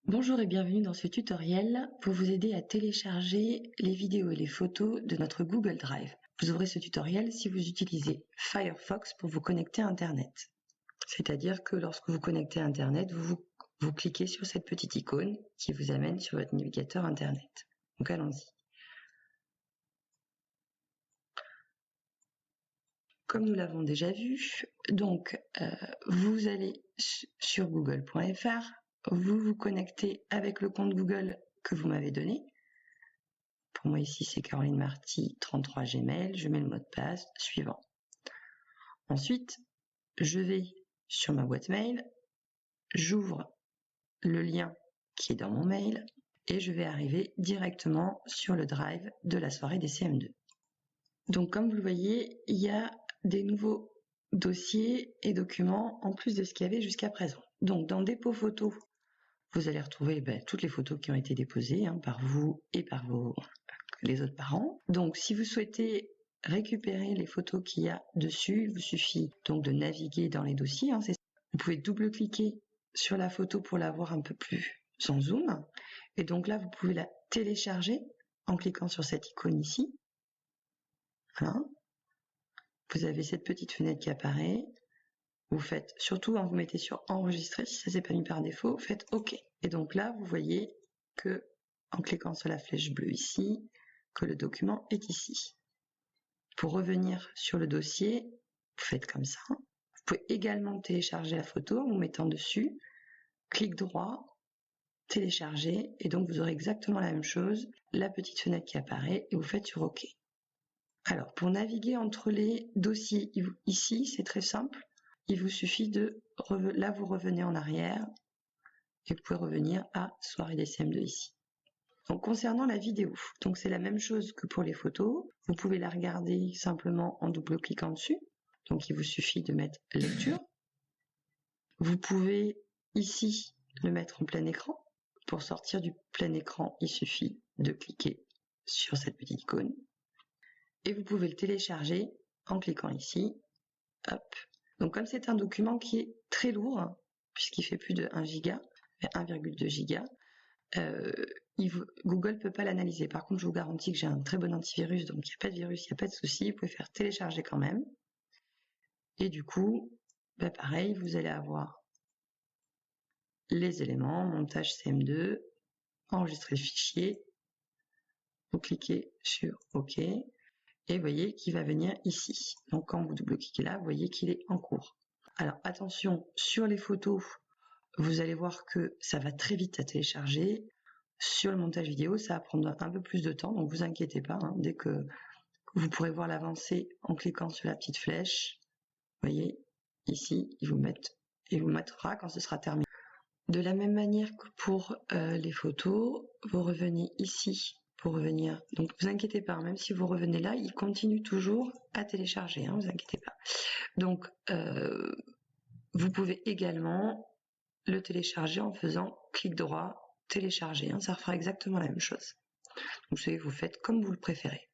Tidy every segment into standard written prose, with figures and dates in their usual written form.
Bonjour et bienvenue dans ce tutoriel pour vous aider à télécharger les vidéos et les photos de notre Google Drive. Vous ouvrez ce tutoriel si vous utilisez Firefox pour vous connecter à Internet. C'est-à-dire que lorsque vous connectez à Internet, vous cliquez sur cette petite icône qui vous amène sur votre navigateur Internet. Donc allons-y. Comme nous l'avons déjà vu, donc vous allez sur google.fr, vous vous connectez avec le compte Google que vous m'avez donné. Pour moi ici c'est Caroline Marty 33 Gmail, je mets le mot de passe suivant. Ensuite, je vais sur ma boîte mail, j'ouvre le lien qui est dans mon mail et je vais arriver directement sur le drive de la soirée des CM2. Donc comme vous le voyez, il y a des nouveaux dossiers et documents en plus de ce qu'il y avait jusqu'à présent. Donc dans dépôt photos, vous allez retrouver toutes les photos qui ont été déposées par vous et par les autres parents. Donc si vous souhaitez récupérer les photos qu'il y a dessus, il vous suffit donc de naviguer dans les dossiers. Vous pouvez double-cliquer sur la photo pour la voir un peu plus en zoom. Et donc là, vous pouvez la télécharger en cliquant sur cette icône ici. Voilà. Vous avez cette petite fenêtre qui apparaît. Vous faites, surtout vous mettez sur enregistrer, si ça s'est pas mis par défaut, faites OK. Et donc là, vous voyez que, en cliquant sur la flèche bleue ici, que le document est ici. Pour revenir sur le dossier, vous faites comme ça. Vous pouvez également télécharger la photo en vous mettant dessus, clic droit, télécharger, et donc vous aurez exactement la même chose, la petite fenêtre qui apparaît, et vous faites sur OK. Alors, pour naviguer entre les dossiers ici, c'est très simple. Il vous suffit là vous revenez en arrière, et vous pouvez revenir à Soirée des CM2 ici. Donc concernant la vidéo, donc c'est la même chose que pour les photos. Vous pouvez la regarder simplement en double-cliquant dessus. Donc il vous suffit de mettre lecture. Vous pouvez ici le mettre en plein écran. Pour sortir du plein écran, il suffit de cliquer sur cette petite icône. Et vous pouvez le télécharger en cliquant ici. Hop. Donc comme c'est un document qui est très lourd, puisqu'il fait plus de 1 giga, 1,2 giga, Google peut pas l'analyser. Par contre, je vous garantis que j'ai un très bon antivirus, donc il n'y a pas de virus, il n'y a pas de souci. Vous pouvez faire télécharger quand même. Et du coup, pareil, vous allez avoir les éléments, montage CM2, enregistrer le fichier. Vous cliquez sur OK. Et vous voyez qu'il va venir ici. Donc quand vous double-cliquez là, vous voyez qu'il est en cours. Alors attention, sur les photos, vous allez voir que ça va très vite à télécharger. Sur le montage vidéo, ça va prendre un peu plus de temps, donc vous inquiétez pas. Dès que vous pourrez voir l'avancée en cliquant sur la petite flèche, vous voyez, ici, il vous mettra quand ce sera terminé. De la même manière que pour les photos, vous revenez ici pour revenir. Donc vous inquiétez pas, même si vous revenez là, il continue toujours à télécharger, vous inquiétez pas. Donc vous pouvez également le télécharger en faisant clic droit, télécharger, ça fera exactement la même chose. Donc vous faites comme vous le préférez.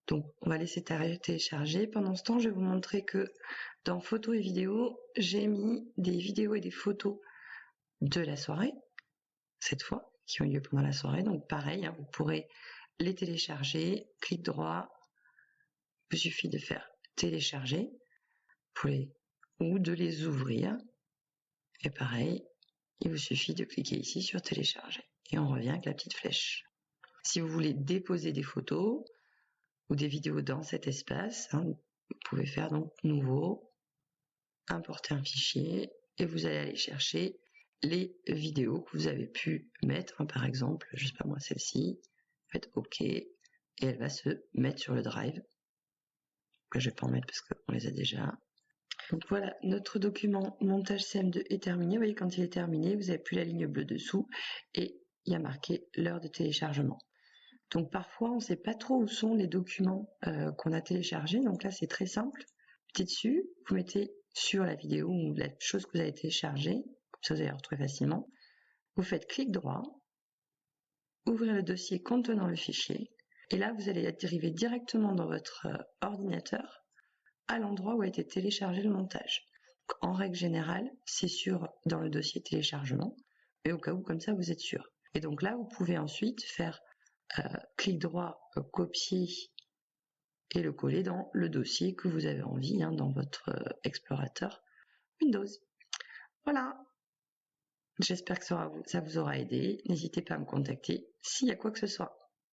Donc on va laisser télécharger. Pendant ce temps, je vais vous montrer que dans photos et vidéos, j'ai mis des vidéos et des photos de la soirée, cette fois, qui ont lieu pendant la soirée. Donc pareil, vous pourrez les télécharger, clic droit, il vous suffit de faire télécharger ou de les ouvrir. Et pareil, il vous suffit de cliquer ici sur télécharger. Et on revient avec la petite flèche. Si vous voulez déposer des photos ou des vidéos dans cet espace, vous pouvez faire donc nouveau, importer un fichier et vous allez aller chercher les vidéos que vous avez pu mettre, par exemple, je sais pas moi, celle-ci, faites OK et elle va se mettre sur le drive. Là, je vais pas en mettre parce qu'on les a déjà. Donc voilà, notre document montage CM2 est terminé. Vous voyez, quand il est terminé, vous avez plus la ligne bleue dessous et il y a marqué l'heure de téléchargement. Donc parfois, on ne sait pas trop où sont les documents qu'on a téléchargés. Donc là, c'est très simple. Vous mettez dessus, vous mettez sur la vidéo ou la chose que vous avez téléchargée. Comme ça, vous allez la retrouver facilement. Vous faites clic droit, ouvrir le dossier contenant le fichier. Et là, vous allez dériver directement dans votre ordinateur à l'endroit où a été téléchargé le montage. Donc, en règle générale, c'est dans le dossier téléchargement. et au cas où, comme ça, vous êtes sûr. Et donc là, vous pouvez ensuite faire clic droit, copier et le coller dans le dossier que vous avez envie, dans votre explorateur Windows. Voilà. J'espère que ça vous aura aidé. N'hésitez pas à me contacter s'il y a quoi que ce soit.